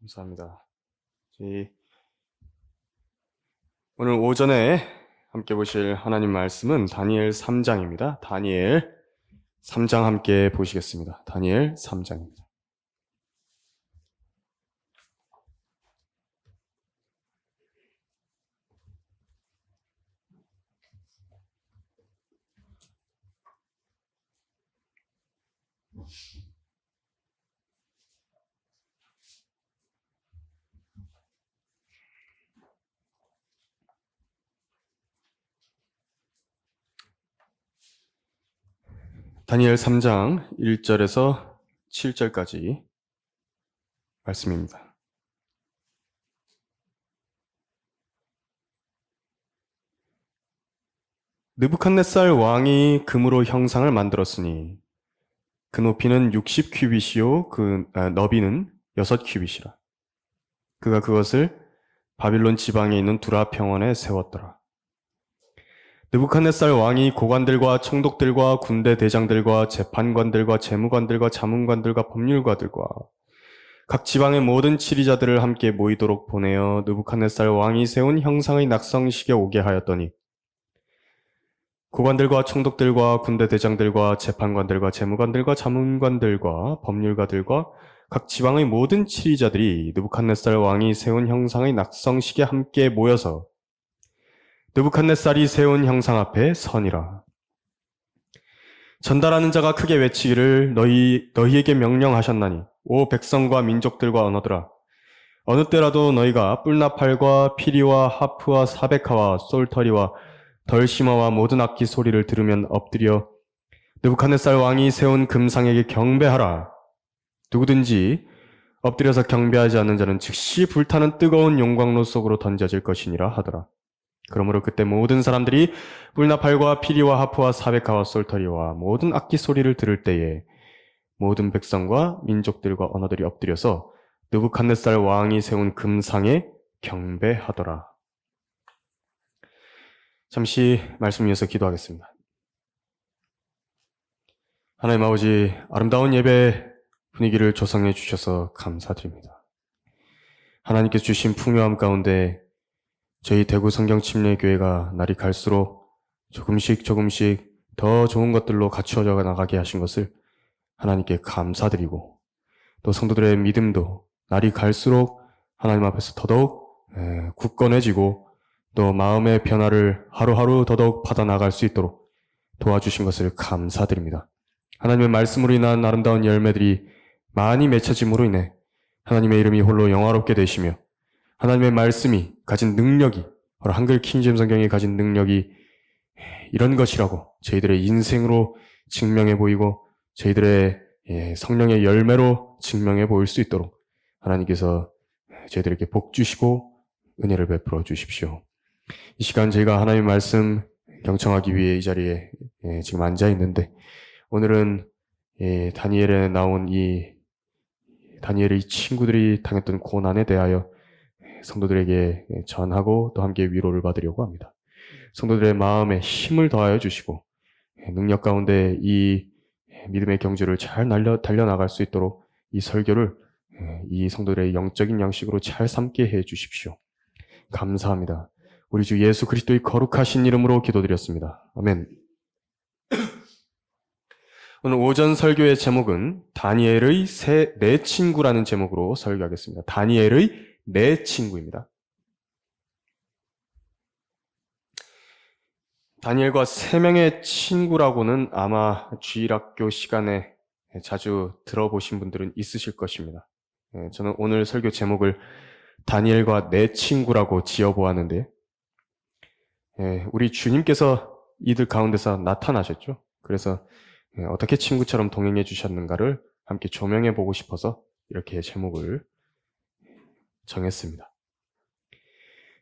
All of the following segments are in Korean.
감사합니다. 오늘 오전에 함께 보실 하나님 말씀은 다니엘 3장입니다. 다니엘 3장 함께 보시겠습니다. 다니엘 3장입니다. 다니엘 3장 1절에서 7절까지 말씀입니다. 느부갓네살 왕이 금으로 형상을 만들었으니 그 높이는 60큐빗이요 너비는 6큐빗이라. 그가 그것을 바빌론 지방에 있는 두라 평원에 세웠더라. 느부갓네살 왕이 고관들과 총독들과 군대 대장들과 재판관들과 재무관들과 자문관들과 법률가들과 각 지방의 모든 치리자들을 함께 모이도록 보내어 느부갓네살 왕이 세운 형상의 낙성식에 오게 하였더니 고관들과 총독들과 군대 대장들과 재판관들과 재무관들과 자문관들과 법률가들과 각 지방의 모든 치리자들이 느부갓네살 왕이 세운 형상의 낙성식에 함께 모여서 느부갓네살이 세운 형상 앞에 서니라. 전달하는 자가 크게 외치기를 너희에게 명령하셨나니 오 백성과 민족들과 언어들아 어느 때라도 너희가 뿔나팔과 피리와 하프와 사베카와 솔터리와 덜시머와 모든 악기 소리를 들으면 엎드려 느부갓네살 왕이 세운 금상에게 경배하라. 누구든지 엎드려서 경배하지 않는 자는 즉시 불타는 뜨거운 용광로 속으로 던져질 것이니라 하더라. 그러므로 그때 모든 사람들이 뿔나팔과 피리와 하프와 사베카와 솔터리와 모든 악기 소리를 들을 때에 모든 백성과 민족들과 언어들이 엎드려서 느부갓네살 왕이 세운 금상에 경배하더라. 잠시 말씀 이어서 기도하겠습니다. 하나님 아버지, 아름다운 예배 분위기를 조성해 주셔서 감사드립니다. 하나님께서 주신 풍요함 가운데 저희 대구 성경침례교회가 날이 갈수록 조금씩 더 좋은 것들로 갖추어져 나가게 하신 것을 하나님께 감사드리고 또 성도들의 믿음도 날이 갈수록 하나님 앞에서 더더욱 굳건해지고 또 마음의 변화를 하루하루 더더욱 받아나갈 수 있도록 도와주신 것을 감사드립니다. 하나님의 말씀으로 인한 아름다운 열매들이 많이 맺혀짐으로 인해 하나님의 이름이 홀로 영화롭게 되시며 하나님의 말씀이 가진 능력이 바로 한글 킹제임스 성경이 가진 능력이 이런 것이라고 저희들의 인생으로 증명해 보이고 저희들의 성령의 열매로 증명해 보일 수 있도록 하나님께서 저희들에게 복 주시고 은혜를 베풀어 주십시오. 이 시간 저희가 하나님의 말씀 경청하기 위해 이 자리에 지금 앉아 있는데 오늘은 다니엘에 나온 다니엘의 친구들이 당했던 고난에 대하여 성도들에게 전하고 또 함께 위로를 받으려고 합니다. 성도들의 마음에 힘을 더하여 주시고 능력 가운데 이 믿음의 경주를 잘 달려나갈 수 있도록 이 설교를 이 성도들의 영적인 양식으로 잘 삼게 해 주십시오. 감사합니다. 우리 주 예수 그리스도의 거룩하신 이름으로 기도드렸습니다. 아멘. 오늘 오전 설교의 제목은 다니엘의 네 친구라는 제목으로 설교하겠습니다. 다니엘의 네 친구입니다. 다니엘과 세 명의 친구라고는 아마 주일학교 시간에 자주 들어보신 분들은 있으실 것입니다. 저는 오늘 설교 제목을 다니엘과 네 친구라고 지어보았는데 우리 주님께서 이들 가운데서 나타나셨죠. 그래서 어떻게 친구처럼 동행해 주셨는가를 함께 조명해 보고 싶어서 이렇게 제목을 정했습니다.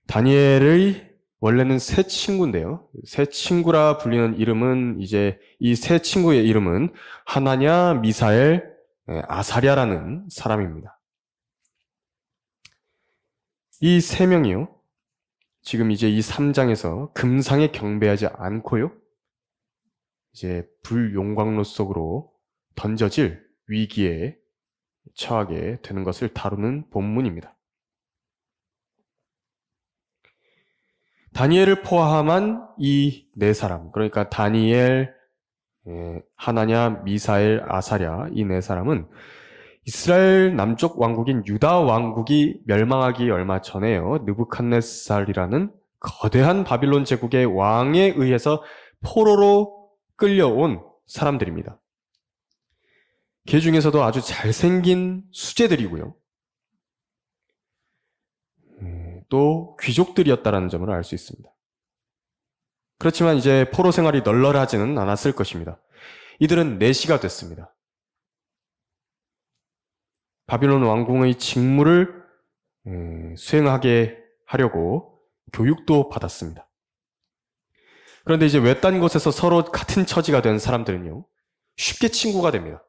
다니엘의 원래는 세 친구인데요. 세 친구라 불리는 이름은 이제 이 세 친구의 이름은 하나냐, 미사엘, 아사랴라는 사람입니다. 이 세 명이요. 지금 이제 이 3장에서 금상에 경배하지 않고요. 이제 불용광로 속으로 던져질 위기에 처하게 되는 것을 다루는 본문입니다. 다니엘을 포함한 이 네 사람, 그러니까 다니엘, 하나냐, 미사엘, 아사랴 이 네 사람은 이스라엘 남쪽 왕국인 유다 왕국이 멸망하기 얼마 전에요. 느부갓네살이라는 거대한 바빌론 제국의 왕에 의해서 포로로 끌려온 사람들입니다. 그 중에서도 아주 잘생긴 수재들이고요. 또 귀족들이었다는 점을 알 수 있습니다. 그렇지만 이제 포로 생활이 널널하지는 않았을 것입니다. 이들은 내시가 됐습니다. 바빌론 왕궁의 직무를 수행하게 하려고 교육도 받았습니다. 그런데 이제 외딴 곳에서 서로 같은 처지가 된 사람들은요, 쉽게 친구가 됩니다.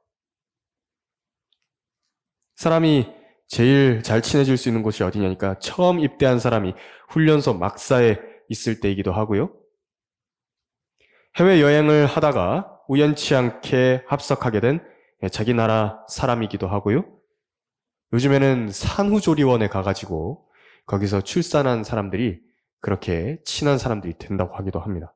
사람이 제일 잘 친해질 수 있는 곳이 어디냐니까 처음 입대한 사람이 훈련소 막사에 있을 때이기도 하고요. 해외여행을 하다가 우연치 않게 합석하게 된 자기 나라 사람이기도 하고요. 요즘에는 산후조리원에 가가지고 거기서 출산한 사람들이 그렇게 친한 사람들이 된다고 하기도 합니다.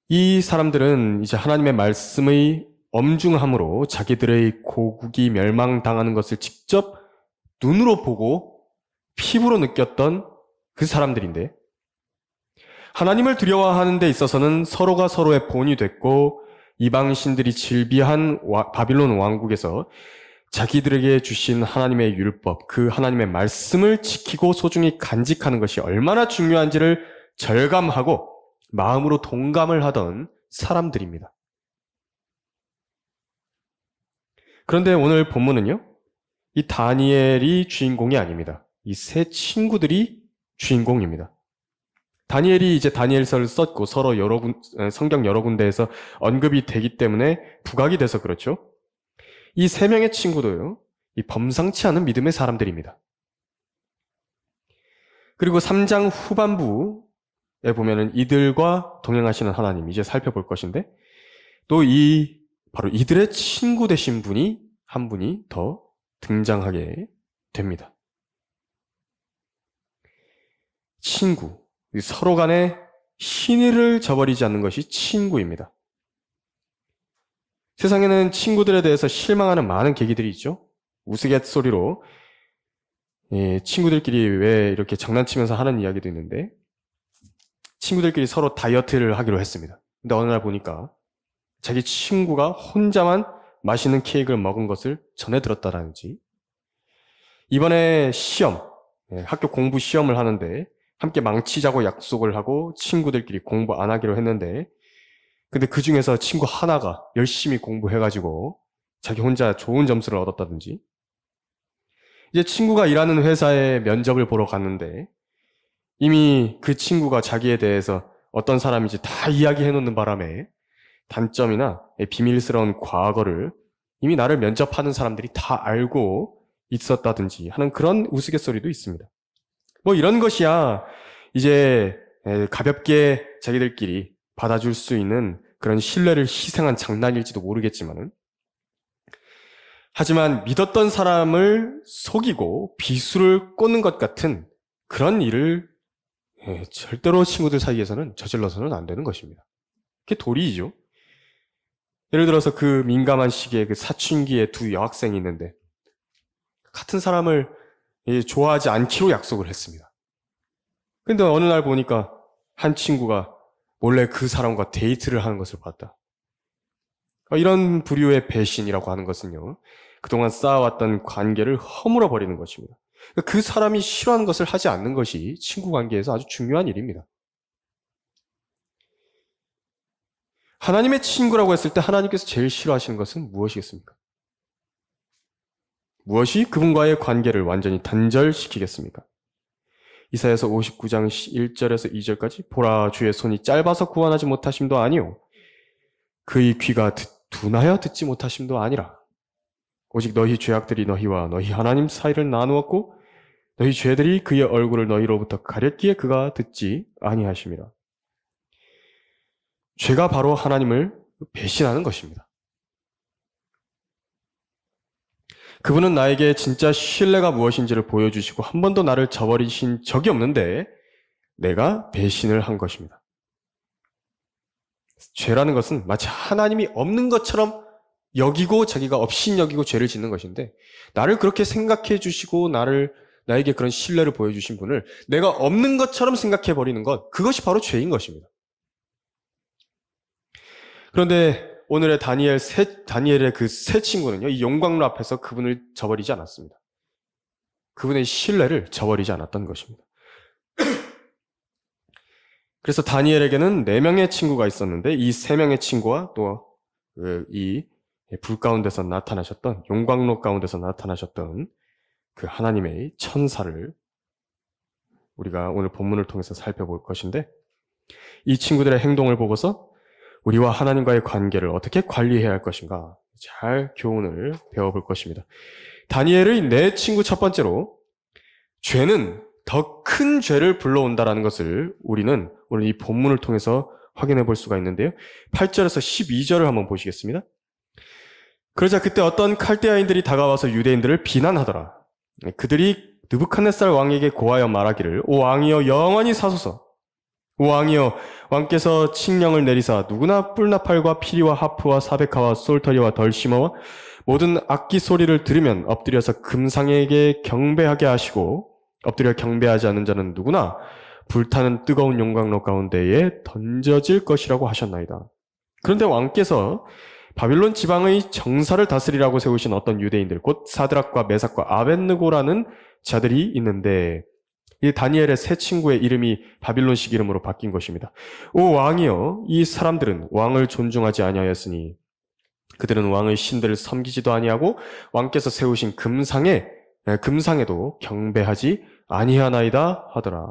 이 사람들은 이제 하나님의 말씀의 엄중함으로 자기들의 고국이 멸망당하는 것을 직접 눈으로 보고 피부로 느꼈던 그 사람들인데, 하나님을 두려워하는 데 있어서는 서로가 서로의 본이 됐고 이방신들이 질비한 바빌론 왕국에서 자기들에게 주신 하나님의 율법, 그 하나님의 말씀을 지키고 소중히 간직하는 것이 얼마나 중요한지를 절감하고 마음으로 동감을 하던 사람들입니다. 그런데 오늘 본문은요, 이 다니엘이 주인공이 아닙니다. 이 세 친구들이 주인공입니다. 다니엘이 이제 다니엘서를 썼고 서로 성경 여러 군데에서 언급이 되기 때문에 부각이 돼서 그렇죠. 이 세 명의 친구도요, 이 범상치 않은 믿음의 사람들입니다. 그리고 3장 후반부에 보면은 이들과 동행하시는 하나님 이제 살펴볼 것인데, 또 바로 이들의 친구 되신 분이 한 분이 더 등장하게 됩니다. 친구. 서로 간에 신의를 저버리지 않는 것이 친구입니다. 세상에는 친구들에 대해서 실망하는 많은 계기들이 있죠. 우스갯소리로 친구들끼리 왜 이렇게 장난치면서 하는 이야기도 있는데, 친구들끼리 서로 다이어트를 하기로 했습니다. 근데 어느 날 보니까 자기 친구가 혼자만 맛있는 케이크를 먹은 것을 전해 들었다라는지, 이번에 학교 공부 시험을 하는데 함께 망치자고 약속을 하고 친구들끼리 공부 안 하기로 했는데, 근데 그 중에서 친구 하나가 열심히 공부해가지고 자기 혼자 좋은 점수를 얻었다든지, 이제 친구가 일하는 회사에 면접을 보러 갔는데 이미 그 친구가 자기에 대해서 어떤 사람인지 다 이야기해 놓는 바람에 단점이나 비밀스러운 과거를 이미 나를 면접하는 사람들이 다 알고 있었다든지 하는 그런 우스갯소리도 있습니다. 뭐 이런 것이야 이제 가볍게 자기들끼리 받아줄 수 있는 그런 신뢰를 희생한 장난일지도 모르겠지만은, 하지만 믿었던 사람을 속이고 비수를 꽂는 것 같은 그런 일을 절대로 친구들 사이에서는 저질러서는 안 되는 것입니다. 그게 도리이죠. 예를 들어서 그 민감한 시기에 그 사춘기에 두 여학생이 있는데 같은 사람을 좋아하지 않기로 약속을 했습니다. 근데 어느 날 보니까 한 친구가 몰래 그 사람과 데이트를 하는 것을 봤다. 이런 부류의 배신이라고 하는 것은요, 그동안 쌓아왔던 관계를 허물어 버리는 것입니다. 그 사람이 싫어하는 것을 하지 않는 것이 친구 관계에서 아주 중요한 일입니다. 하나님의 친구라고 했을 때 하나님께서 제일 싫어하시는 것은 무엇이겠습니까? 무엇이 그분과의 관계를 완전히 단절시키겠습니까? 이사야서 59장 1절에서 2절까지 보라 주의 손이 짧아서 구원하지 못하심도 아니요 그의 귀가 둔하여 듣지 못하심도 아니라 오직 너희 죄악들이 너희와 너희 하나님 사이를 나누었고 너희 죄들이 그의 얼굴을 너희로부터 가렸기에 그가 듣지 아니하심이라. 죄가 바로 하나님을 배신하는 것입니다. 그분은 나에게 진짜 신뢰가 무엇인지를 보여주시고 한 번도 나를 저버리신 적이 없는데 내가 배신을 한 것입니다. 죄라는 것은 마치 하나님이 없는 것처럼 여기고 자기가 없인 여기고 죄를 짓는 것인데 나를 그렇게 생각해 주시고 나에게 그런 신뢰를 보여주신 분을 내가 없는 것처럼 생각해 버리는 것, 그것이 바로 죄인 것입니다. 그런데 오늘의 다니엘의 그 세 친구는요, 이 용광로 앞에서 그분을 저버리지 않았습니다. 그분의 신뢰를 저버리지 않았던 것입니다. 그래서 다니엘에게는 4명의 친구가 있었는데 이 3명의 친구와 또 이 불 가운데서 나타나셨던, 용광로 가운데서 나타나셨던 그 하나님의 천사를 우리가 오늘 본문을 통해서 살펴볼 것인데, 이 친구들의 행동을 보고서 우리와 하나님과의 관계를 어떻게 관리해야 할 것인가 잘 교훈을 배워볼 것입니다. 다니엘의 4친구 첫 번째로, 죄는 더 큰 죄를 불러온다라는 것을 우리는 오늘 이 본문을 통해서 확인해 볼 수가 있는데요. 8절에서 12절을 한번 보시겠습니다. 그러자 그때 어떤 칼데아인들이 다가와서 유대인들을 비난하더라. 그들이 느부갓네살 왕에게 고하여 말하기를, 오 왕이여 영원히 사소서. 오 왕이여 왕께서 칙령을 내리사 누구나 뿔나팔과 피리와 하프와 사베카와 솔터리와 덜시머와 모든 악기 소리를 들으면 엎드려서 금상에게 경배하게 하시고 엎드려 경배하지 않는 자는 누구나 불타는 뜨거운 용광로 가운데에 던져질 것이라고 하셨나이다. 그런데 왕께서 바빌론 지방의 정사를 다스리라고 세우신 어떤 유대인들, 곧 사드락과 메삭과 아벳느고라는 자들이 있는데, 이 다니엘의 세 친구의 이름이 바빌론식 이름으로 바뀐 것입니다. 오 왕이여, 이 사람들은 왕을 존중하지 아니하였으니 그들은 왕의 신들을 섬기지도 아니하고 왕께서 세우신 금상에도 경배하지 아니하나이다 하더라.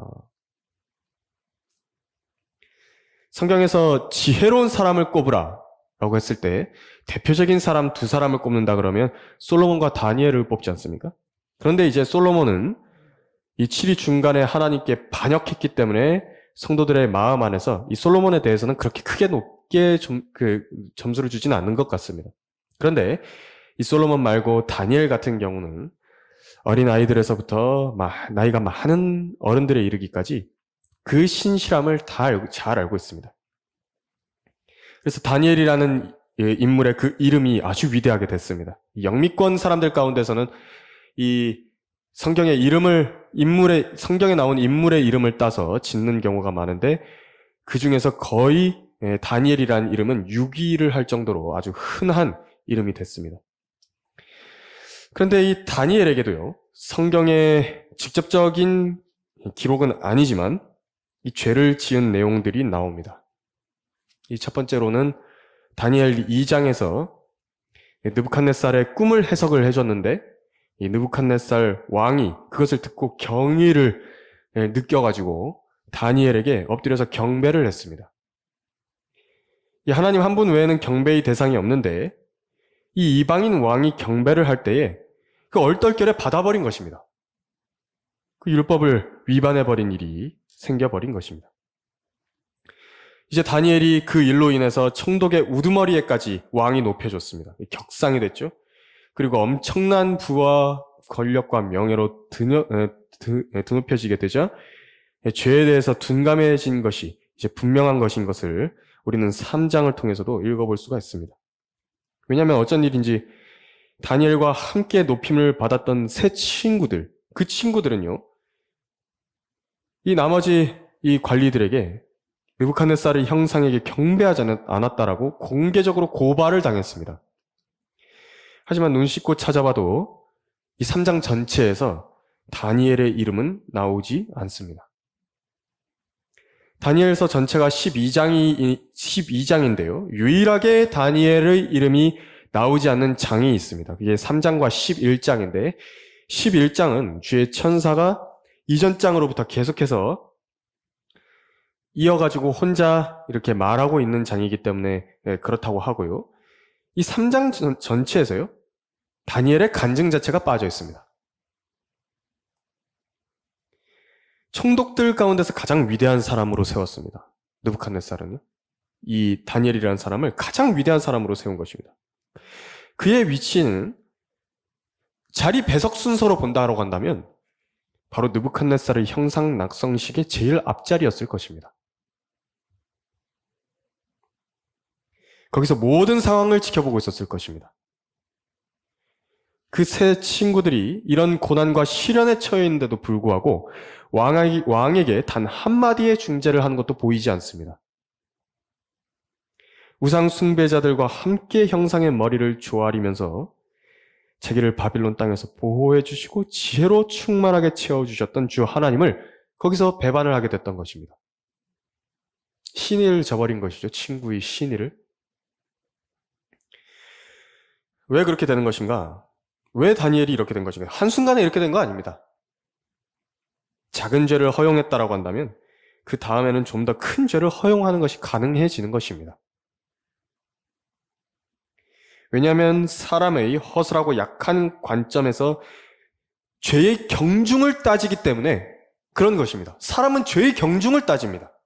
성경에서 지혜로운 사람을 꼽으라 라고 했을 때 대표적인 사람 2사람을 꼽는다 그러면 솔로몬과 다니엘을 뽑지 않습니까? 그런데 이제 솔로몬은 이 7위 중간에 하나님께 반역했기 때문에 성도들의 마음 안에서 이 솔로몬에 대해서는 그렇게 크게 높게 점수를 주지는 않는 것 같습니다. 그런데 이 솔로몬 말고 다니엘 같은 경우는 어린 아이들에서부터 나이가 많은 어른들에 이르기까지 그 신실함을 잘 알고 있습니다. 그래서 다니엘이라는 인물의 그 이름이 아주 위대하게 됐습니다. 영미권 사람들 가운데서는 이 성경에 나온 인물의 이름을 따서 짓는 경우가 많은데, 그 중에서 거의 다니엘이라는 이름은 유기를 할 정도로 아주 흔한 이름이 됐습니다. 그런데 이 다니엘에게도요, 성경의 직접적인 기록은 아니지만 이 죄를 지은 내용들이 나옵니다. 이 첫 번째로는 다니엘 2장에서 느부갓네살의 꿈을 해석을 해줬는데, 이 느부갓네살 왕이 그것을 듣고 경의를 느껴가지고 다니엘에게 엎드려서 경배를 했습니다. 이 하나님 한 분 외에는 경배의 대상이 없는데 이 이방인 왕이 경배를 할 때에 그 얼떨결에 받아버린 것입니다. 그 율법을 위반해버린 일이 생겨버린 것입니다. 이제 다니엘이 그 일로 인해서 청독의 우두머리에까지 왕이 높여줬습니다. 격상이 됐죠. 그리고 엄청난 부와 권력과 명예로 드높여지게 되자 죄에 대해서 둔감해진 것이 이제 분명한 것인 것을 우리는 3장을 통해서도 읽어볼 수가 있습니다. 왜냐하면 어쩐 일인지 다니엘과 함께 높임을 받았던 세 친구들, 그 친구들은요, 이 나머지 이 관리들에게 느부갓네살의 형상에게 경배하지 않았다라고 공개적으로 고발을 당했습니다. 하지만 눈 씻고 찾아봐도 이 3장 전체에서 다니엘의 이름은 나오지 않습니다. 다니엘서 전체가 12장인데요. 유일하게 다니엘의 이름이 나오지 않는 장이 있습니다. 그게 3장과 11장인데 11장은 주의 천사가 이전 장으로부터 계속해서 이어가지고 혼자 이렇게 말하고 있는 장이기 때문에 그렇다고 하고요. 이 3장 전체에서요, 다니엘의 간증 자체가 빠져 있습니다. 총독들 가운데서 가장 위대한 사람으로 세웠습니다. 느부갓네살은 이 다니엘이라는 사람을 가장 위대한 사람으로 세운 것입니다. 그의 위치는 자리 배석 순서로 본다라고 한다면 바로 느부갓네살의 형상 낙성식의 제일 앞자리였을 것입니다. 거기서 모든 상황을 지켜보고 있었을 것입니다. 그 세 친구들이 이런 고난과 시련에 처해 있는데도 불구하고 왕에게 단 한마디의 중재를 하는 것도 보이지 않습니다. 우상 숭배자들과 함께 형상의 머리를 조아리면서 자기를 바빌론 땅에서 보호해 주시고 지혜로 충만하게 채워주셨던 주 하나님을 거기서 배반을 하게 됐던 것입니다. 신의를 저버린 것이죠. 친구의 신의를. 왜 그렇게 되는 것인가? 왜 다니엘이 이렇게 된 것인가? 한순간에 이렇게 된 거 아닙니다. 작은 죄를 허용했다라고 한다면 그 다음에는 좀 더 큰 죄를 허용하는 것이 가능해지는 것입니다. 왜냐하면 사람의 허술하고 약한 관점에서 죄의 경중을 따지기 때문에 그런 것입니다. 사람은 죄의 경중을 따집니다.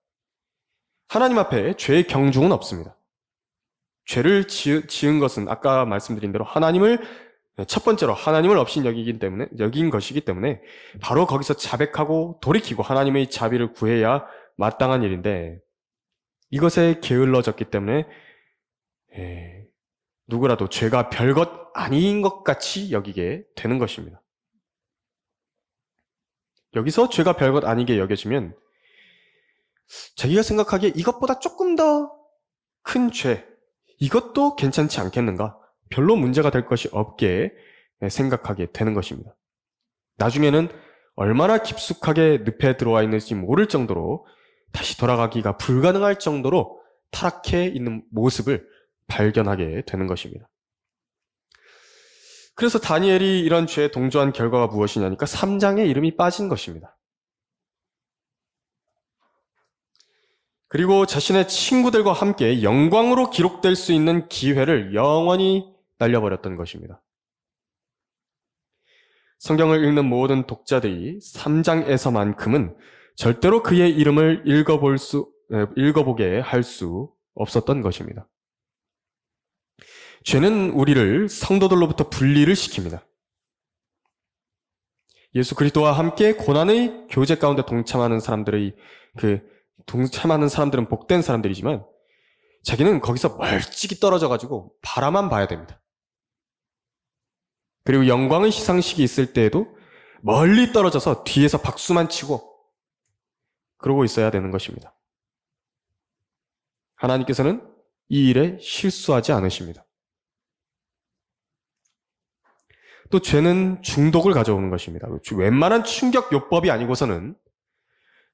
하나님 앞에 죄의 경중은 없습니다. 죄를 지은 것은 아까 말씀드린 대로 첫 번째로 하나님을 없인 여긴 것이기 때문에 바로 거기서 자백하고 돌이키고 하나님의 자비를 구해야 마땅한 일인데 이것에 게을러졌기 때문에 누구라도 죄가 별것 아닌 것 같이 여기게 되는 것입니다. 여기서 죄가 별것 아니게 여겨지면 자기가 생각하기에 이것보다 조금 더 큰 죄, 이것도 괜찮지 않겠는가? 별로 문제가 될 것이 없게 생각하게 되는 것입니다. 나중에는 얼마나 깊숙하게 늪에 들어와 있는지 모를 정도로 다시 돌아가기가 불가능할 정도로 타락해 있는 모습을 발견하게 되는 것입니다. 그래서 다니엘이 이런 죄에 동조한 결과가 무엇이냐니까 3장에 이름이 빠진 것입니다. 그리고 자신의 친구들과 함께 영광으로 기록될 수 있는 기회를 영원히 날려버렸던 것입니다. 성경을 읽는 모든 독자들이 3장에서만큼은 절대로 그의 이름을 읽어보게 할 수 없었던 것입니다. 죄는 우리를 성도들로부터 분리를 시킵니다. 예수 그리스도와 함께 고난의 교제 가운데 동참하는 사람들은 복된 사람들이지만 자기는 거기서 멀찍이 떨어져가지고 바라만 봐야 됩니다. 그리고 영광의 시상식이 있을 때에도 멀리 떨어져서 뒤에서 박수만 치고 그러고 있어야 되는 것입니다. 하나님께서는 이 일에 실수하지 않으십니다. 또 죄는 중독을 가져오는 것입니다. 웬만한 충격요법이 아니고서는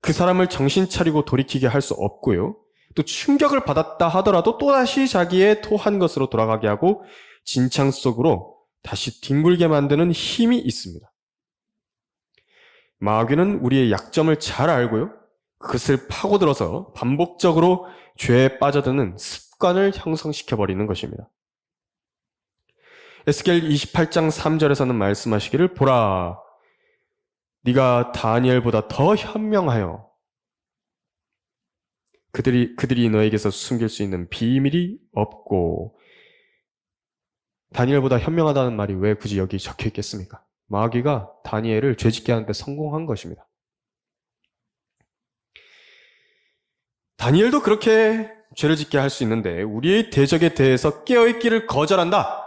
그 사람을 정신 차리고 돌이키게 할 수 없고요. 또 충격을 받았다 하더라도 또다시 자기의 토한 것으로 돌아가게 하고 진창 속으로 다시 뒹굴게 만드는 힘이 있습니다. 마귀는 우리의 약점을 잘 알고요. 그것을 파고들어서 반복적으로 죄에 빠져드는 습관을 형성시켜버리는 것입니다. 에스겔 28장 3절에서는 말씀하시기를 보라, 네가 다니엘보다 더 현명하여 그들이 너에게서 숨길 수 있는 비밀이 없고. 다니엘보다 현명하다는 말이 왜 굳이 여기 적혀 있겠습니까? 마귀가 다니엘을 죄짓게 하는데 성공한 것입니다. 다니엘도 그렇게 죄를 짓게 할 수 있는데 우리의 대적에 대해서 깨어있기를 거절한다.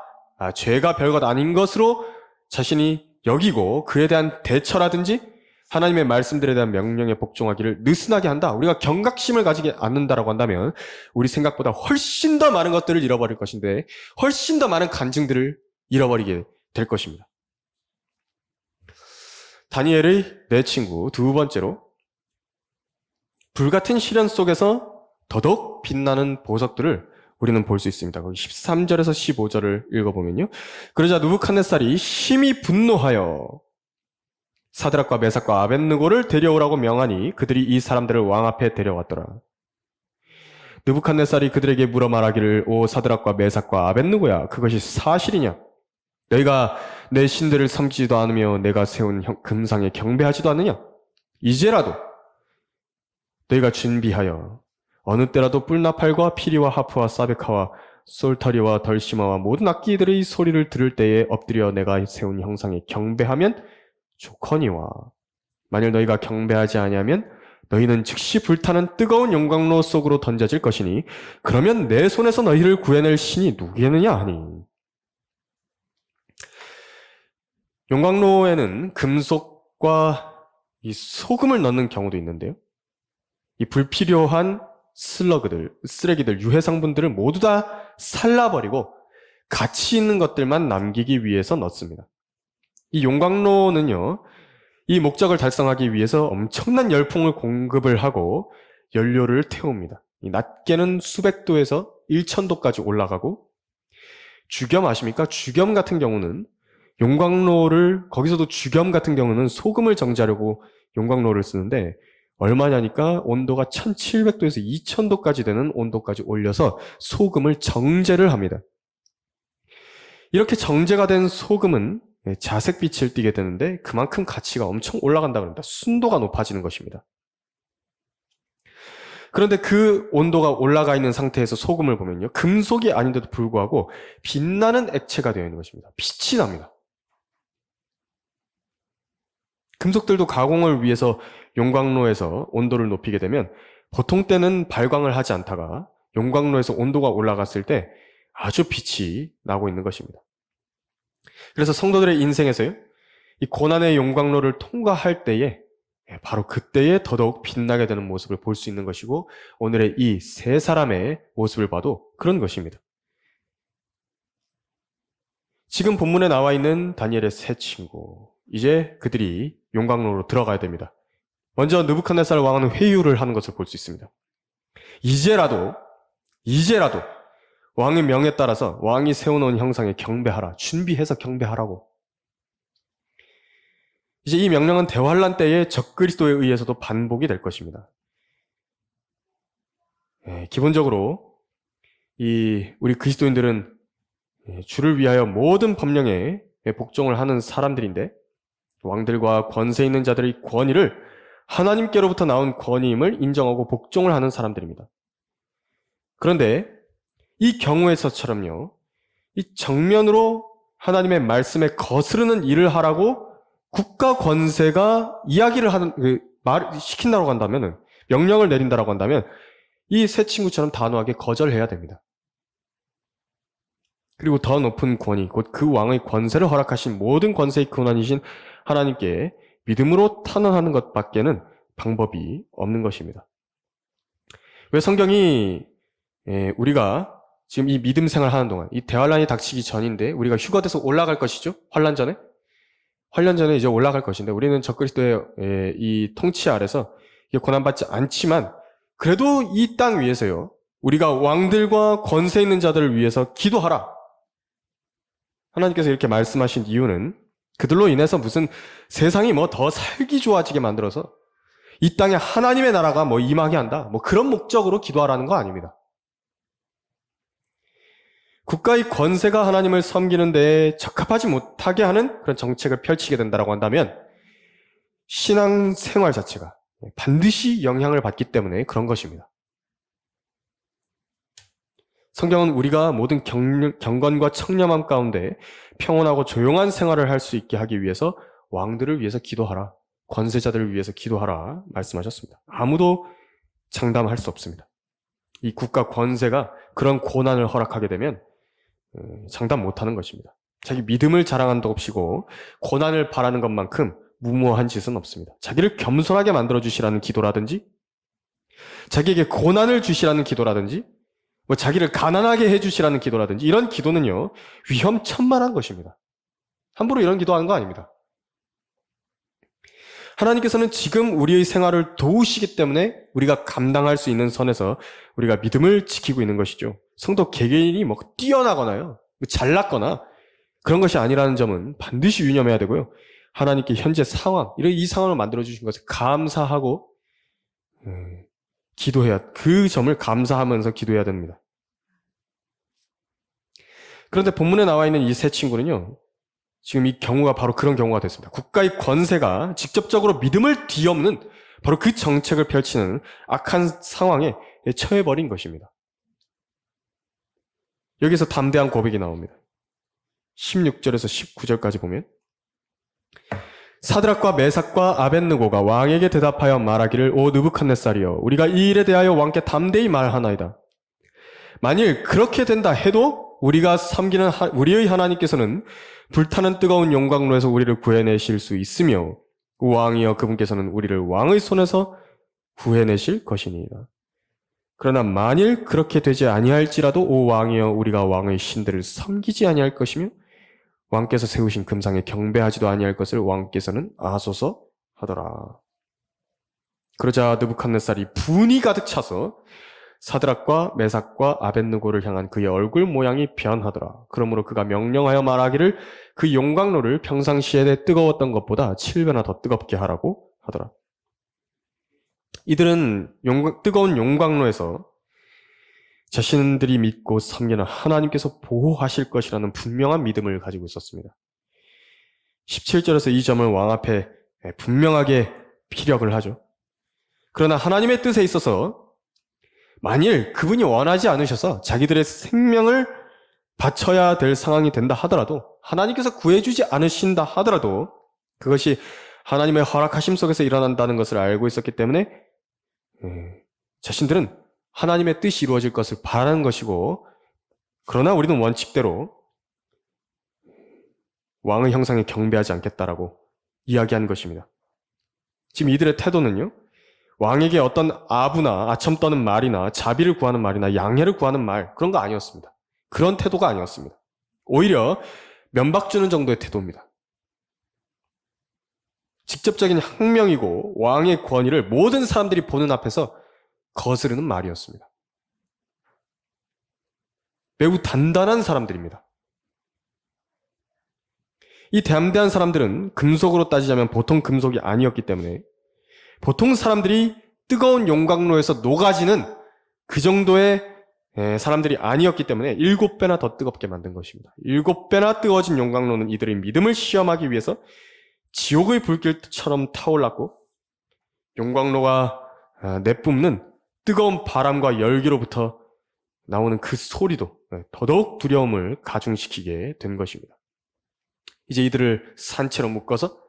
죄가 별것 아닌 것으로 자신이 여기고 그에 대한 대처라든지 하나님의 말씀들에 대한 명령에 복종하기를 느슨하게 한다. 우리가 경각심을 가지지 않는다라고 한다면 우리 생각보다 훨씬 더 많은 것들을 잃어버릴 것인데 훨씬 더 많은 간증들을 잃어버리게 될 것입니다. 다니엘의 내 친구 두 번째로 불같은 시련 속에서 더더욱 빛나는 보석들을 우리는 볼 수 있습니다. 거기 13절에서 15절을 읽어보면요. 그러자 느부갓네살이 심히 분노하여 사드락과 메삭과 아벳느고를 데려오라고 명하니 그들이 이 사람들을 왕 앞에 데려왔더라. 느부갓네살이 그들에게 물어 말하기를 오 사드락과 메삭과 아벳느고야, 그것이 사실이냐? 너희가 내 신들을 섬기지도 않으며 내가 세운 금상에 경배하지도 않느냐? 이제라도 너희가 준비하여 어느 때라도 뿔나팔과 피리와 하프와 사베카와 솔타리와 덜시마와 모든 악기들의 소리를 들을 때에 엎드려 내가 세운 형상에 경배하면 좋거니와 만일 너희가 경배하지 아니하면 너희는 즉시 불타는 뜨거운 용광로 속으로 던져질 것이니 그러면 내 손에서 너희를 구해낼 신이 누구겠느냐 하니. 용광로에는 금속과 이 소금을 넣는 경우도 있는데요. 이 불필요한 쓰레기들, 유해성분들을 모두 다 살라버리고 가치 있는 것들만 남기기 위해서 넣습니다. 이 용광로는요, 이 목적을 달성하기 위해서 엄청난 열풍을 공급을 하고 연료를 태웁니다. 낮게는 수백 도에서 1000도까지 올라가고, 주겸 아십니까? 주겸 같은 경우는 거기서도 주겸 같은 경우는 소금을 정제하려고 용광로를 쓰는데 얼마냐니까 온도가 1700도에서 2000도까지 되는 온도까지 올려서 소금을 정제를 합니다. 이렇게 정제가 된 소금은 자색빛을 띠게 되는데 그만큼 가치가 엄청 올라간다고 합니다. 순도가 높아지는 것입니다. 그런데 그 온도가 올라가 있는 상태에서 소금을 보면요, 금속이 아닌데도 불구하고 빛나는 액체가 되어 있는 것입니다. 빛이 납니다. 금속들도 가공을 위해서 용광로에서 온도를 높이게 되면 보통 때는 발광을 하지 않다가 용광로에서 온도가 올라갔을 때 아주 빛이 나고 있는 것입니다. 그래서 성도들의 인생에서요, 이 고난의 용광로를 통과할 때에 바로 그때에 더더욱 빛나게 되는 모습을 볼 수 있는 것이고 오늘의 이 세 사람의 모습을 봐도 그런 것입니다. 지금 본문에 나와 있는 다니엘의 세 친구, 이제 그들이 용광로로 들어가야 됩니다. 먼저 느부갓네살 왕은 회유를 하는 것을 볼 수 있습니다. 이제라도 왕의 명에 따라서 왕이 세워놓은 형상에 경배하라. 준비해서 경배하라고. 이제 이 명령은 대환란 때의 적그리스도에 의해서도 반복이 될 것입니다. 기본적으로 우리 그리스도인들은 주를 위하여 모든 법령에 복종을 하는 사람들인데 왕들과 권세 있는 자들의 권위를 하나님께로부터 나온 권위임을 인정하고 복종을 하는 사람들입니다. 그런데 이 경우에서처럼요, 이 정면으로 하나님의 말씀에 거스르는 일을 하라고 국가 권세가 시킨다고 한다면, 명령을 내린다고 한다면 이 세 친구처럼 단호하게 거절해야 됩니다. 그리고 더 높은 권위, 곧 그 왕의 권세를 허락하신 모든 권세의 근원이신 하나님께 믿음으로 탄원하는 것밖에는 방법이 없는 것입니다. 왜 성경이 우리가 지금 이 믿음 생활 하는 동안, 이 대환란이 닥치기 전인데 우리가 휴거돼서 올라갈 것이죠? 환란 전에 이제 올라갈 것인데 우리는 적그리스도의 이 통치 아래서 고난받지 않지만 그래도 이 땅 위에서요, 우리가 왕들과 권세 있는 자들을 위해서 기도하라. 하나님께서 이렇게 말씀하신 이유는 그들로 인해서 무슨 세상이 더 살기 좋아지게 만들어서 이 땅에 하나님의 나라가 임하게 한다, 그런 목적으로 기도하라는 거 아닙니다. 국가의 권세가 하나님을 섬기는 데에 적합하지 못하게 하는 그런 정책을 펼치게 된다고 한다면 신앙생활 자체가 반드시 영향을 받기 때문에 그런 것입니다. 성경은 우리가 모든 경건과 청렴함 가운데 평온하고 조용한 생활을 할 수 있게 하기 위해서 왕들을 위해서 기도하라, 권세자들을 위해서 기도하라 말씀하셨습니다. 아무도 장담할 수 없습니다. 이 국가 권세가 그런 고난을 허락하게 되면 장담 못하는 것입니다. 자기 믿음을 자랑한답시고 고난을 바라는 것만큼 무모한 짓은 없습니다. 자기를 겸손하게 만들어주시라는 기도라든지, 자기에게 고난을 주시라는 기도라든지, 자기를 가난하게 해주시라는 기도라든지, 이런 기도는요, 위험천만한 것입니다. 함부로 이런 기도하는 거 아닙니다. 하나님께서는 지금 우리의 생활을 도우시기 때문에 우리가 감당할 수 있는 선에서 우리가 믿음을 지키고 있는 것이죠. 성도 개개인이 뛰어나거나요, 잘났거나 그런 것이 아니라는 점은 반드시 유념해야 되고요. 하나님께 현재 이 상황을 만들어주신 것을 감사하고 그 점을 감사하면서 기도해야 됩니다. 그런데 본문에 나와 있는 이 세 친구는요, 지금 이 경우가 바로 그런 경우가 됐습니다. 국가의 권세가 직접적으로 믿음을 뒤엎는 바로 그 정책을 펼치는 악한 상황에 처해버린 것입니다. 여기서 담대한 고백이 나옵니다. 16절에서 19절까지 보면 사드락과 메삭과 아벳느고가 왕에게 대답하여 말하기를 오 느부갓네살이여 우리가 이 일에 대하여 왕께 담대히 말하나이다. 만일 그렇게 된다 해도 우리가 섬기는 우리의 하나님께서는 불타는 뜨거운 용광로에서 우리를 구해내실 수 있으며 왕이여 그분께서는 우리를 왕의 손에서 구해내실 것이니이다. 그러나 만일 그렇게 되지 아니할지라도 오 왕이여 우리가 왕의 신들을 섬기지 아니할 것이며 왕께서 세우신 금상에 경배하지도 아니할 것을 왕께서는 아소서 하더라. 그러자 느부갓네살이 분이 가득 차서 사드락과 메삭과 아벳느고를 향한 그의 얼굴 모양이 변하더라. 그러므로 그가 명령하여 말하기를 그 용광로를 평상시에 뜨거웠던 것보다 7배나 더 뜨겁게 하라고 하더라. 이들은 뜨거운 용광로에서 자신들이 믿고 섬기는 하나님께서 보호하실 것이라는 분명한 믿음을 가지고 있었습니다. 17절에서 이 점을 왕 앞에 분명하게 피력을 하죠. 그러나 하나님의 뜻에 있어서 만일 그분이 원하지 않으셔서 자기들의 생명을 바쳐야 될 상황이 된다 하더라도 하나님께서 구해주지 않으신다 하더라도 그것이 하나님의 허락하심 속에서 일어난다는 것을 알고 있었기 때문에 자신들은 하나님의 뜻이 이루어질 것을 바라는 것이고 그러나 우리는 원칙대로 왕의 형상에 경배하지 않겠다라고 이야기한 것입니다. 지금 이들의 태도는요. 왕에게 어떤 아부나 아첨 떠는 말이나 자비를 구하는 말이나 양해를 구하는 말 그런 거 아니었습니다. 그런 태도가 아니었습니다. 오히려 면박 주는 정도의 태도입니다. 직접적인 항명이고 왕의 권위를 모든 사람들이 보는 앞에서 거스르는 말이었습니다. 매우 단단한 사람들입니다. 이 담대한 사람들은 금속으로 따지자면 보통 금속이 아니었기 때문에 보통 사람들이 뜨거운 용광로에서 녹아지는 그 정도의 사람들이 아니었기 때문에 7배나 더 뜨겁게 만든 것입니다. 7배나 뜨거워진 용광로는 이들의 믿음을 시험하기 위해서 지옥의 불길처럼 타올랐고 용광로가 내뿜는 뜨거운 바람과 열기로부터 나오는 그 소리도 더더욱 두려움을 가중시키게 된 것입니다. 이제 이들을 산채로 묶어서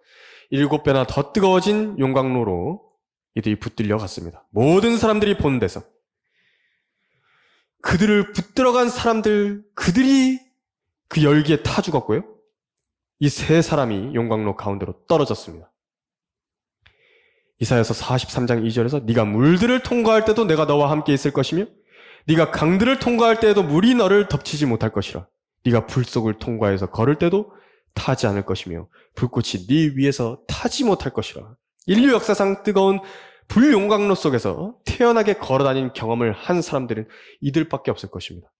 7배나 더 뜨거워진 용광로로 이들이 붙들려 갔습니다. 모든 사람들이 보는 데서 그들을 붙들어간 사람들, 그들이 그 열기에 타 죽었고요. 이 세 사람이 용광로 가운데로 떨어졌습니다. 이사야서 43장 2절에서 네가 물들을 통과할 때도 내가 너와 함께 있을 것이며 네가 강들을 통과할 때에도 물이 너를 덮치지 못할 것이라. 네가 불 속을 통과해서 걸을 때도 타지 않을 것이며 불꽃이 네 위에서 타지 못할 것이라. 인류 역사상 뜨거운 불용광로 속에서 태연하게 걸어다닌 경험을 한 사람들은 이들밖에 없을 것입니다.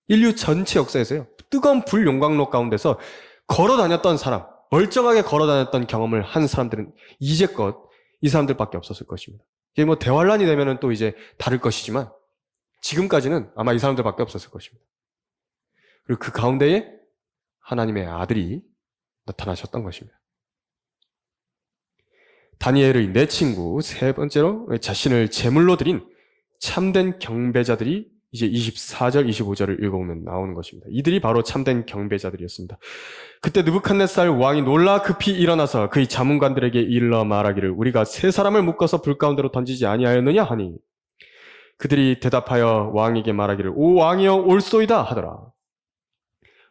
인류 전체 역사에서요. 뜨거운 불용광로 가운데서 걸어다녔던 사람, 멀쩡하게 걸어다녔던 경험을 한 사람들은 이제껏 이 사람들밖에 없었을 것입니다. 이게 뭐 대환란이 되면은 또 이제 다를 것이지만 지금까지는 아마 이 사람들밖에 없었을 것입니다. 그리고 그 가운데에 하나님의 아들이 나타나셨던 것입니다. 다니엘의 내 친구, 세 번째로 자신을 제물로 드린 참된 경배자들이 이제 24절, 25절을 읽어보면 나오는 것입니다. 이들이 바로 참된 경배자들이었습니다. 그때 느부갓네살 왕이 놀라 급히 일어나서 그의 자문관들에게 일러 말하기를 우리가 세 사람을 묶어서 불 가운데로 던지지 아니하였느냐 하니 그들이 대답하여 왕에게 말하기를 오 왕이여 올소이다 하더라.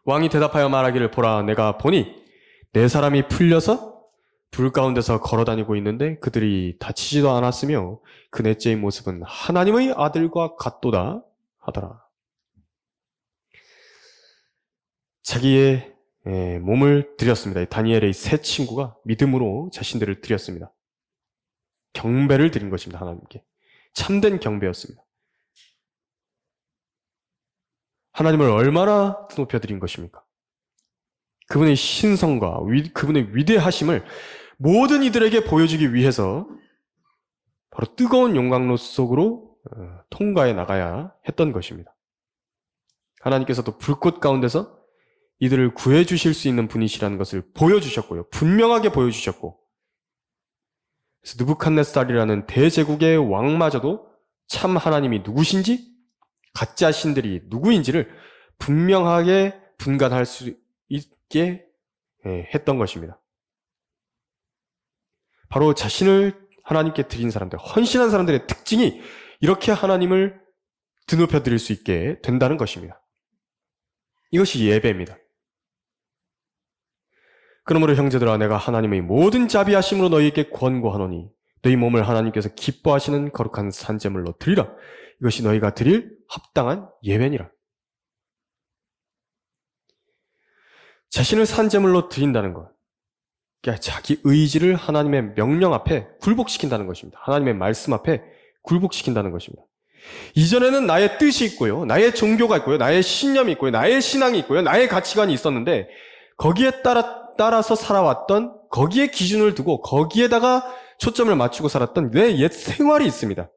왕이 대답하여 말하기를 보라 내가 보니 네 사람이 풀려서 불 가운데서 걸어다니고 있는데 그들이 다치지도 않았으며 그 넷째의 모습은 하나님의 아들과 같도다 하더라. 자기의 몸을 드렸습니다. 다니엘의 세 친구가 믿음으로 자신들을 드렸습니다. 경배를 드린 것입니다. 하나님께. 참된 경배였습니다. 하나님을 얼마나 높여드린 것입니까? 그분의 신성과 그분의 위대하심을 모든 이들에게 보여주기 위해서 바로 뜨거운 용광로 속으로 통과해 나가야 했던 것입니다. 하나님께서도 불꽃 가운데서 이들을 구해주실 수 있는 분이시라는 것을 보여주셨고요. 분명하게 보여주셨고 그래서 느부갓네살이라는 대제국의 왕마저도 참 하나님이 누구신지 가짜 신들이 누구인지를 분명하게 분간할 수 있게 했던 것입니다. 바로 자신을 하나님께 드린 사람들, 헌신한 사람들의 특징이 이렇게 하나님을 드높여 드릴 수 있게 된다는 것입니다. 이것이 예배입니다. 그러므로 형제들아, 내가 하나님의 모든 자비하심으로 너희에게 권고하노니 너희 몸을 하나님께서 기뻐하시는 거룩한 산제물로 드리라. 이것이 너희가 드릴 합당한 예배니라. 자신을 산제물로 드린다는 것, 그러니까 자기 의지를 하나님의 명령 앞에 굴복시킨다는 것입니다. 하나님의 말씀 앞에 굴복시킨다는 것입니다. 이전에는 나의 뜻이 있고요, 나의 종교가 있고요, 나의 신념이 있고요, 나의 신앙이 있고요, 나의 가치관이 있었는데 거기에 따라서 살아왔던, 거기에 기준을 두고 거기에다가 초점을 맞추고 살았던 내 옛 생활이 있습니다.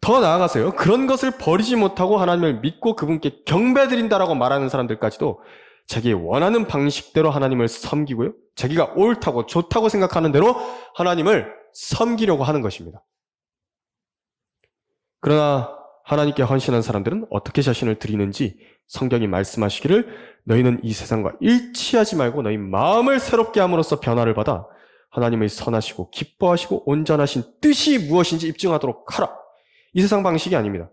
더 나아가서요, 그런 것을 버리지 못하고 하나님을 믿고 그분께 경배드린다라고 말하는 사람들까지도 자기의 원하는 방식대로 하나님을 섬기고요, 자기가 옳다고 좋다고 생각하는 대로 하나님을 섬기려고 하는 것입니다. 그러나 하나님께 헌신한 사람들은 어떻게 자신을 드리는지 성경이 말씀하시기를 너희는 이 세상과 일치하지 말고 너희 마음을 새롭게 함으로써 변화를 받아 하나님의 선하시고 기뻐하시고 온전하신 뜻이 무엇인지 입증하도록 하라. 이 세상 방식이 아닙니다.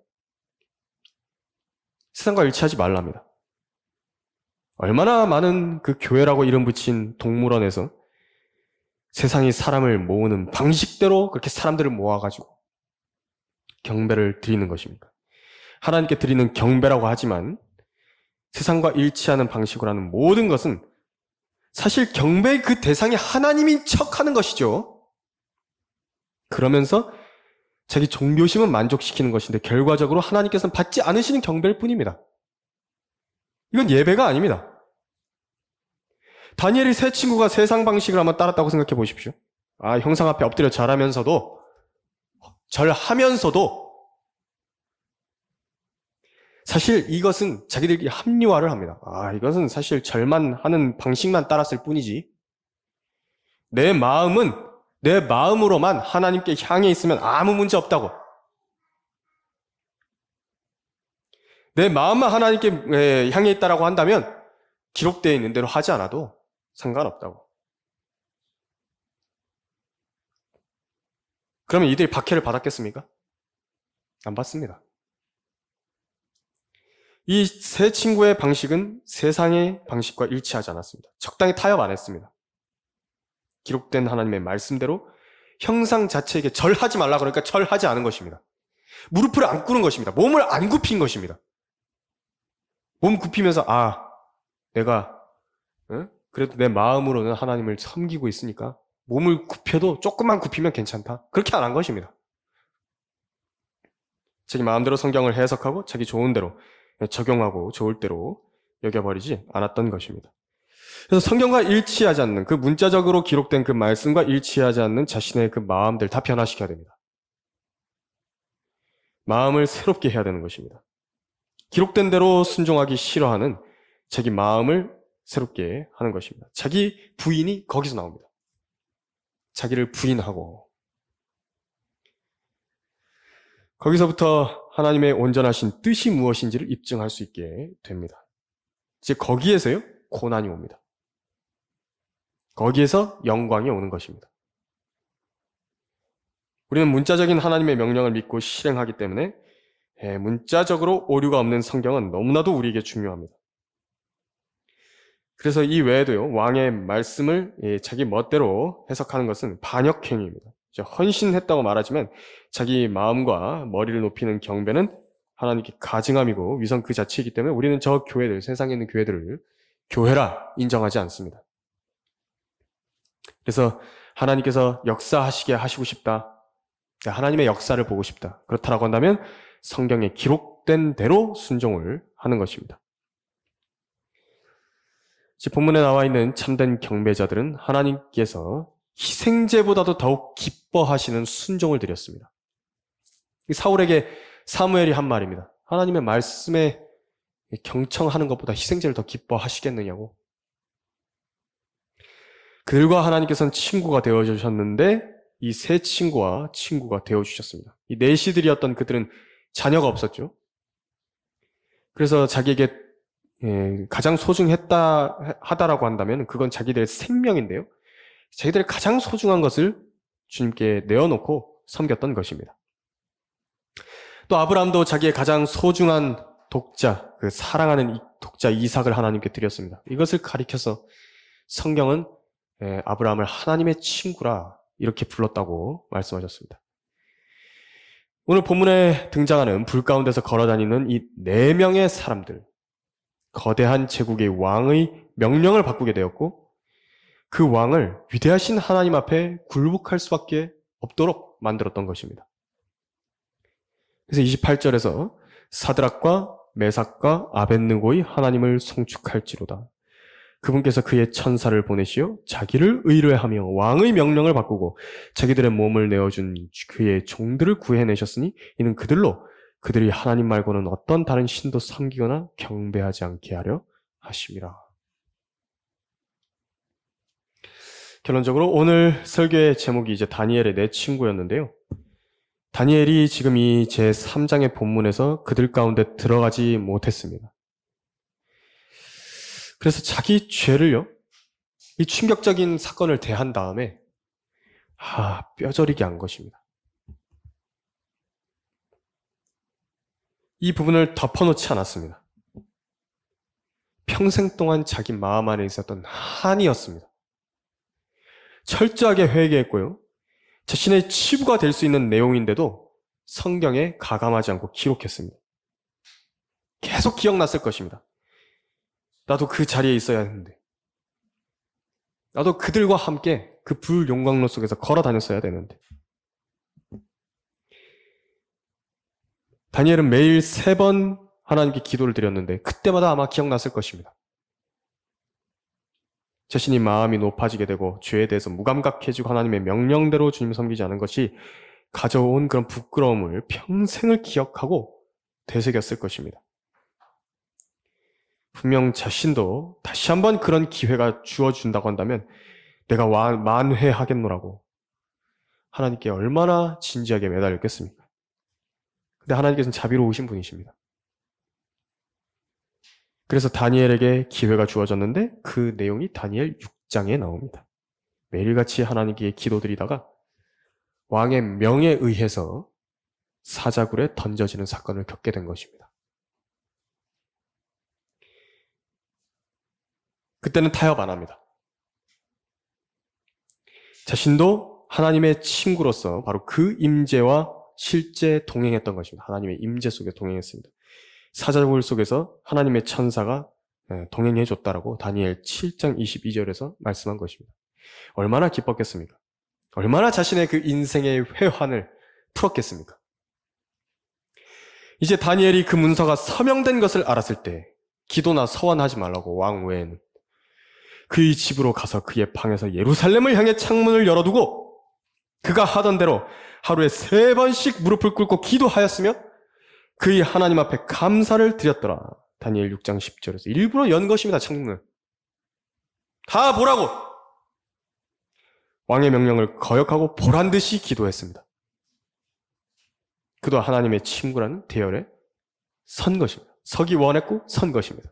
세상과 일치하지 말랍니다. 얼마나 많은 그 교회라고 이름 붙인 동물원에서 세상이 사람을 모으는 방식대로 그렇게 사람들을 모아가지고 경배를 드리는 것입니까? 하나님께 드리는 경배라고 하지만 세상과 일치하는 방식으로 하는 모든 것은 사실 경배의 그 대상이 하나님인 척 하는 것이죠. 그러면서 자기 종교심은 만족시키는 것인데 결과적으로 하나님께서는 받지 않으시는 경배일 뿐입니다. 이건 예배가 아닙니다. 다니엘이 세 친구가 세상 방식을 한번 따랐다고 생각해 보십시오. 형상 앞에 엎드려 절하면서도 사실 이것은 자기들끼리 합리화를 합니다. 이것은 사실 절만 하는 방식만 따랐을 뿐이지. 내 마음으로만 하나님께 향해 있으면 아무 문제 없다고. 내 마음만 하나님께 향해 있다라고 한다면 기록되어 있는 대로 하지 않아도 상관없다고. 그러면 이들이 박해를 받았겠습니까? 안 받습니다. 이 세 친구의 방식은 세상의 방식과 일치하지 않았습니다. 적당히 타협 안 했습니다. 기록된 하나님의 말씀대로 형상 자체에게 절하지 말라 그러니까 절하지 않은 것입니다. 무릎을 안 꿇은 것입니다. 몸을 안 굽힌 것입니다. 몸 굽히면서 내가 그래도 내 마음으로는 하나님을 섬기고 있으니까 몸을 굽혀도 조금만 굽히면 괜찮다. 그렇게 안 한 것입니다. 자기 마음대로 성경을 해석하고 자기 좋은 대로 적용하고 좋을 대로 여겨버리지 않았던 것입니다. 그래서 성경과 일치하지 않는, 그 문자적으로 기록된 그 말씀과 일치하지 않는 자신의 그 마음들 다 변화시켜야 됩니다. 마음을 새롭게 해야 되는 것입니다. 기록된 대로 순종하기 싫어하는 자기 마음을 새롭게 하는 것입니다. 자기 부인이 거기서 나옵니다. 자기를 부인하고 거기서부터 하나님의 온전하신 뜻이 무엇인지를 입증할 수 있게 됩니다. 이제 거기에서요, 고난이 옵니다. 거기에서 영광이 오는 것입니다. 우리는 문자적인 하나님의 명령을 믿고 실행하기 때문에 문자적으로 오류가 없는 성경은 너무나도 우리에게 중요합니다. 그래서 이 외에도요, 왕의 말씀을 자기 멋대로 해석하는 것은 반역행위입니다. 헌신했다고 말하지만 자기 마음과 머리를 높이는 경배는 하나님께 가증함이고 위선 그 자체이기 때문에 우리는 저 교회들, 세상에 있는 교회들을 교회라 인정하지 않습니다. 그래서 하나님께서 역사하시게 하시고 싶다, 하나님의 역사를 보고 싶다, 그렇다라고 한다면 성경에 기록된 대로 순종을 하는 것입니다. 본문에 나와 있는 참된 경배자들은 하나님께서 희생제보다도 더욱 기뻐하시는 순종을 드렸습니다. 사울에게 사무엘이 한 말입니다. 하나님의 말씀에 경청하는 것보다 희생제를 더 기뻐하시겠느냐고. 그들과 하나님께서는 친구가 되어주셨는데 이 세 친구와 친구가 되어주셨습니다. 이 내시들이었던 그들은 자녀가 없었죠. 그래서 자기에게 가장 하다라고 한다면 그건 자기들의 생명인데요. 자기들의 가장 소중한 것을 주님께 내어놓고 섬겼던 것입니다. 또 아브라함도 자기의 가장 소중한 독자, 그 사랑하는 독자 이삭을 하나님께 드렸습니다. 이것을 가리켜서 성경은 아브라함을 하나님의 친구라 이렇게 불렀다고 말씀하셨습니다. 오늘 본문에 등장하는 불 가운데서 걸어다니는 이 4명의 사람들, 거대한 제국의 왕의 명령을 바꾸게 되었고 그 왕을 위대하신 하나님 앞에 굴복할 수밖에 없도록 만들었던 것입니다. 그래서 28절에서 사드락과 메삭과 아벳느고의 하나님을 송축할지로다. 그분께서 그의 천사를 보내시어 자기를 의뢰하며 왕의 명령을 바꾸고 자기들의 몸을 내어준 그의 종들을 구해내셨으니 이는 그들이 하나님 말고는 어떤 다른 신도 섬기거나 경배하지 않게 하려 하심이라. 결론적으로 오늘 설교의 제목이 이제 다니엘의 내 친구였는데요. 다니엘이 지금 이 제3장의 본문에서 그들 가운데 들어가지 못했습니다. 그래서 자기 죄를요, 이 충격적인 사건을 대한 다음에 뼈저리게 한 것입니다. 이 부분을 덮어놓지 않았습니다. 평생 동안 자기 마음 안에 있었던 한이었습니다. 철저하게 회개했고요. 자신의 치부가 될 수 있는 내용인데도 성경에 가감하지 않고 기록했습니다. 계속 기억났을 것입니다. 나도 그 자리에 있어야 했는데, 나도 그들과 함께 그 불용광로 속에서 걸어 다녔어야 되는데. 다니엘은 매일 3번 하나님께 기도를 드렸는데 그때마다 아마 기억났을 것입니다. 자신이 마음이 높아지게 되고 죄에 대해서 무감각해지고 하나님의 명령대로 주님 섬기지 않은 것이 가져온 그런 부끄러움을 평생을 기억하고 되새겼을 것입니다. 분명 자신도 다시 한번 그런 기회가 주어준다고 한다면 내가 만회하겠노라고 하나님께 얼마나 진지하게 매달렸겠습니까? 근데 하나님께서는 자비로우신 분이십니다. 그래서 다니엘에게 기회가 주어졌는데 그 내용이 다니엘 6장에 나옵니다. 매일같이 하나님께 기도드리다가 왕의 명에 의해서 사자굴에 던져지는 사건을 겪게 된 것입니다. 그때는 타협 안 합니다. 자신도 하나님의 친구로서 바로 그 임재와 실제 동행했던 것입니다. 하나님의 임재 속에 동행했습니다. 사자굴 속에서 하나님의 천사가 동행해 줬다라고 다니엘 7장 22절에서 말씀한 것입니다. 얼마나 기뻤겠습니까? 얼마나 자신의 그 인생의 회환을 풀었겠습니까? 이제 다니엘이 그 문서가 서명된 것을 알았을 때 기도나 서원하지 말라고 왕 외에는 그의 집으로 가서 그의 방에서 예루살렘을 향해 창문을 열어두고 그가 하던 대로 하루에 3번씩 무릎을 꿇고 기도하였으며 그의 하나님 앞에 감사를 드렸더라. 다니엘 6장 10절에서 일부러 연 것입니다. 창문을. 다 보라고! 왕의 명령을 거역하고 보란듯이 기도했습니다. 그도 하나님의 친구라는 대열에 선 것입니다. 서기 원했고 선 것입니다.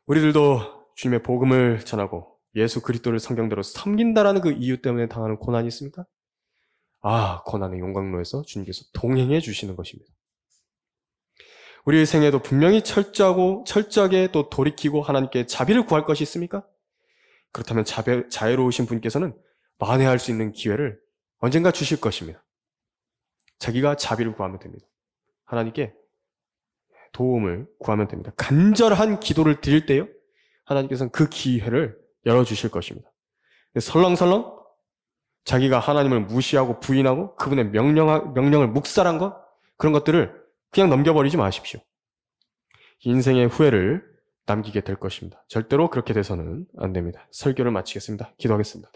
우리들도 주님의 복음을 전하고 예수 그리스도를 성경대로 섬긴다라는 그 이유 때문에 당하는 고난이 있습니까? 고난의 용광로에서 주님께서 동행해 주시는 것입니다. 우리의 생애도 분명히 철저하게 또 돌이키고 하나님께 자비를 구할 것이 있습니까? 그렇다면 자애로우신 분께서는 만회할 수 있는 기회를 언젠가 주실 것입니다. 자기가 자비를 구하면 됩니다. 하나님께 도움을 구하면 됩니다. 간절한 기도를 드릴 때요, 하나님께서는 그 기회를 열어주실 것입니다. 설렁설렁 자기가 하나님을 무시하고 부인하고 그분의 명령을 묵살한 것, 그런 것들을 그냥 넘겨버리지 마십시오. 인생의 후회를 남기게 될 것입니다. 절대로 그렇게 돼서는 안 됩니다. 설교를 마치겠습니다. 기도하겠습니다.